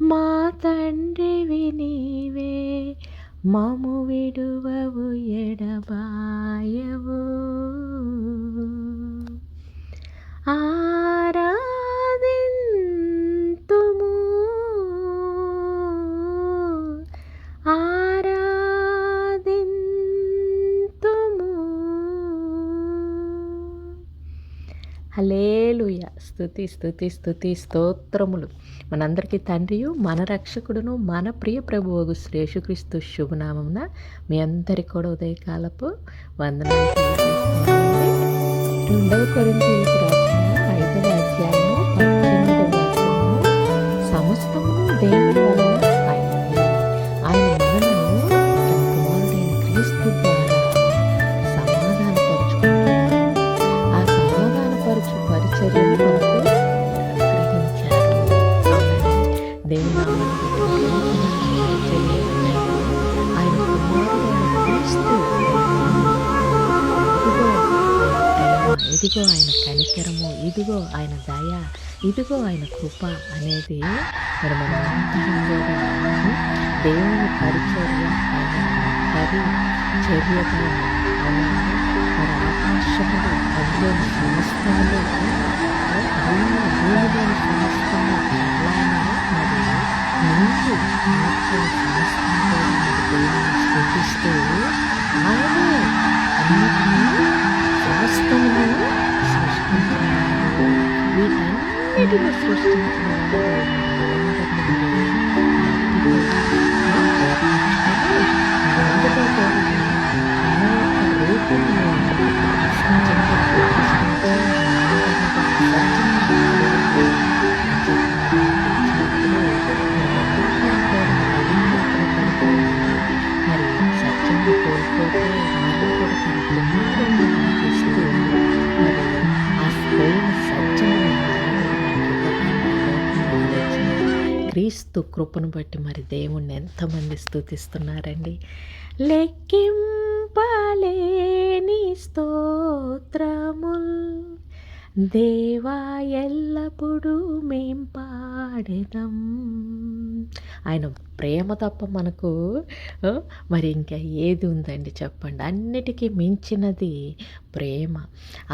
మా తండ్రివి నీవే, మము విడువవు ఎడబాయవు. ఆరాధింతుము, ఆరాధింతుము. హల్లెలూయా. స్తుతి స్తుతి స్తుతి స్తోత్రములు మనందరికీ తండ్రియు మన రక్షకుడును మన ప్రియ ప్రభువగు యేసుక్రీస్తు శుభనామమున మీ అందరికీ కూడా ఉదయకాలపు వందనాలు తెలియజేస్తున్నామండి. 2 కొరింథీయులకు రాసిన 5వ అధ్యాయము 18వ వచనము, సమస్తమును దేవుని వలన అయినవి, ఆయన మనలను తన కుమారుడైన క్రీస్తు ద్వారా సమాధానపరుచుకుంటున్నాడు. ఆ సమాధానపరచు పరిచర్యను మనకు అనుగ్రహించారు. దేవుని నామానికి ఆయన కుమారుడైన క్రీస్తు, ఇదిగో ఆయన కనికరము, ఇదిగో ఆయన దయ, ఇదిగో ఆయన కృప అనేది మరి మనం అందరం కూడా దేవుని పరిచర్య, ఆయన పరిచర్యగా అవునండి. మరి ఆకాశములు అందులోని సమస్తములు, భూమిలోని సమస్తము చల్లాలని మరి నీరు సమస్తము కూడా మరి దేవుని స్తుతిస్తూ ఆయనే అన్నిటినీ సమస్తమును సృష్టించినాడు. వీటన్నిటిని సృష్టించిన మరి సత్యంగా కోల్పోతే మళ్ళీ కూడా తన కుమారుడిని పంపిస్తూ మరి ఆ పోయిన సత్యమును క్రీస్తు కృపను బట్టి మరి దేవుణ్ణి ఎంతమంది స్తుతిస్తున్నారండి. లెక్కింపలేని స్తోత్రముల్ దేవా ఎల్లప్పుడూ మేం పాడెదం. ఆయన ప్రేమ తప్ప మనకు మరి ఇంకా ఏది ఉందండి చెప్పండి. అన్నిటికీ మించినది ప్రేమ.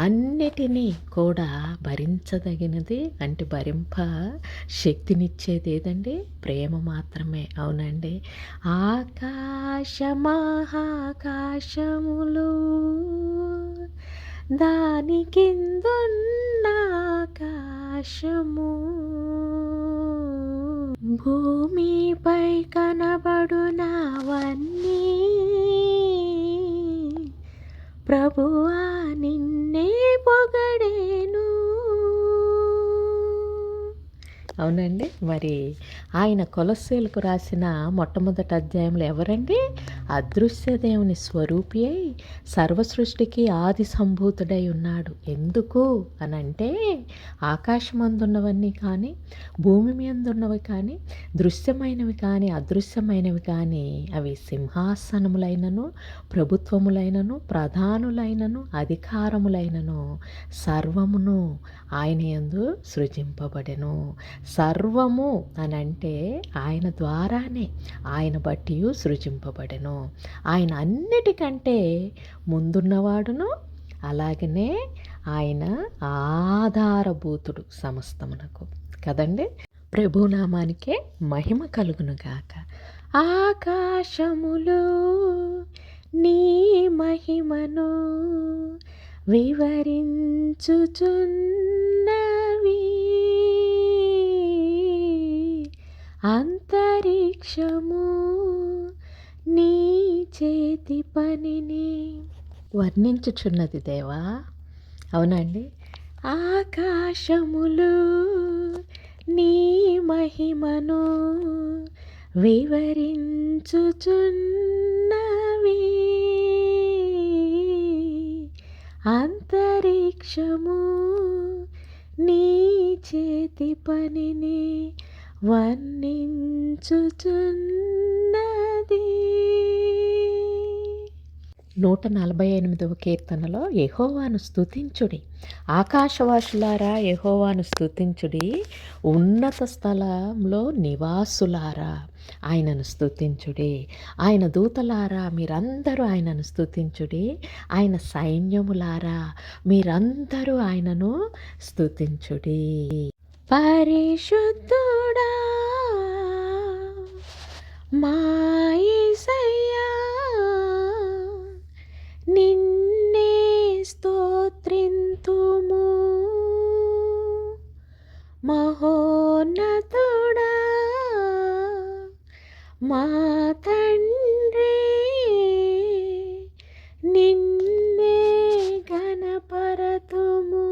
అన్నిటినీ కూడా భరించదగినది, అంటే భరింప శక్తినిచ్చేది ఏదండి? ప్రేమ మాత్రమే. అవునండి. ఆకాశ మహాకాశములు, దాని కిందున్న ఆకాశము, భూమిపై కనబడునవన్నీ ప్రభువా నిన్నే పొగడేను. అవునండి. మరి ఆయన కొలస్సీలకు రాసిన మొట్టమొదటి అధ్యాయంలో ఎవరండి? అదృశ్య దేవుని స్వరూపి అయి సర్వసృష్టికి ఆది సంభూతుడై ఉన్నాడు. ఎందుకు అనంటే ఆకాశమందున్నవన్నీ కానీ, భూమి మీదున్నవి కానీ, దృశ్యమైనవి కానీ, అదృశ్యమైనవి కానీ, అవి సింహాసనములైనను, ప్రభుత్వములైనను, ప్రధానులైనను, అధికారములైనను సర్వమును ఆయన యందు సృజింపబడెను. సర్వము అనంటే ఆయన ద్వారానే, ఆయన బట్టి సృజింపబడెను. ఆయన అన్నిటికంటే ముందున్నవాడును, అలాగనే ఆయన ఆధారభూతుడు సమస్తమునకు కదండి. ప్రభునామానికే మహిమ కలుగునుగాక. ఆకాశములు నీ మహిమను వివరించుచున్నవి, అంతరిక్షము నీ చేతి పనిని వర్ణించుచున్నది దేవా. అవునండి. ఆకాశములు నీ మహిమను వివరించుచున్నవి, అంతరిక్షము నీ చేతి పనిని వర్ణించుచున్నది. 148వ కీర్తనలో యెహోవాను స్తుతించుడి. ఆకాశవాసులారా యెహోవాను స్తుతించుడి. ఉన్నత స్థలంలో నివాసులారా ఆయనను స్తుతించుడి. ఆయన దూతలారా మీరందరూ ఆయనను స్తుతించుడి. ఆయన సైన్యములారా మీరందరూ ఆయనను స్తుతించుడి. పరిశుద్ధుడా మా యేసయ్యా, నిన్నే స్తోత్రింతుము. మహోన్నతుడా మా తండ్రి, నిన్నే ఘనపరతుము.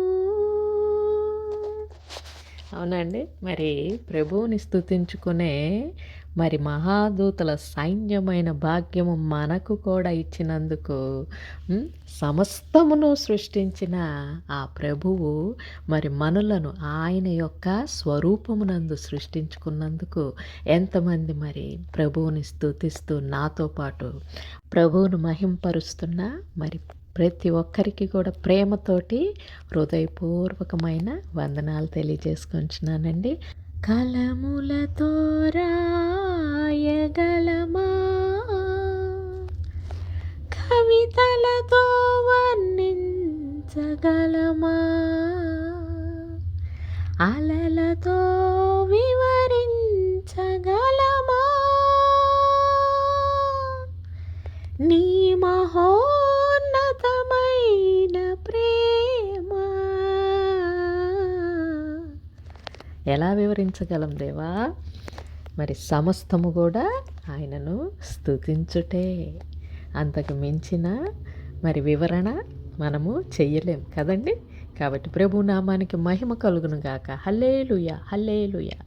అవునండి. మరి ప్రభువుని స్తుతించుకునే మరి మహాదూతల సైన్యమైన భాగ్యము మనకు కూడా ఇచ్చినందుకు సమస్తమును సృష్టించిన ఆ ప్రభువు మరి మనలను ఆయన యొక్క స్వరూపమునందు సృష్టించుకున్నందుకు ఎంతమంది మరి ప్రభువుని స్తుతిస్తూ నాతో పాటు ప్రభువును మహింపరుస్తున్నా మరి ప్రతి ఒక్కరికి కూడా ప్రేమతోటి హృదయపూర్వకమైన వందనాలు తెలియజేసుకుంటున్నానండి. కలములతో రాయగలమా, కవితలతో వర్ణించగలమా, అలలతో వివరించగలమా నీ మహోన్నతమైన ప్రేమ? ఎలా వివరించగలం దేవా? మరి సమస్తము కూడా ఆయనను స్తుతించుటే. అంతకు మించిన మరి వివరణ మనము చెయ్యలేం కదండి. కాబట్టి ప్రభు నామానికి మహిమ కలుగును గాక. హల్లెలూయా, హల్లెలూయా.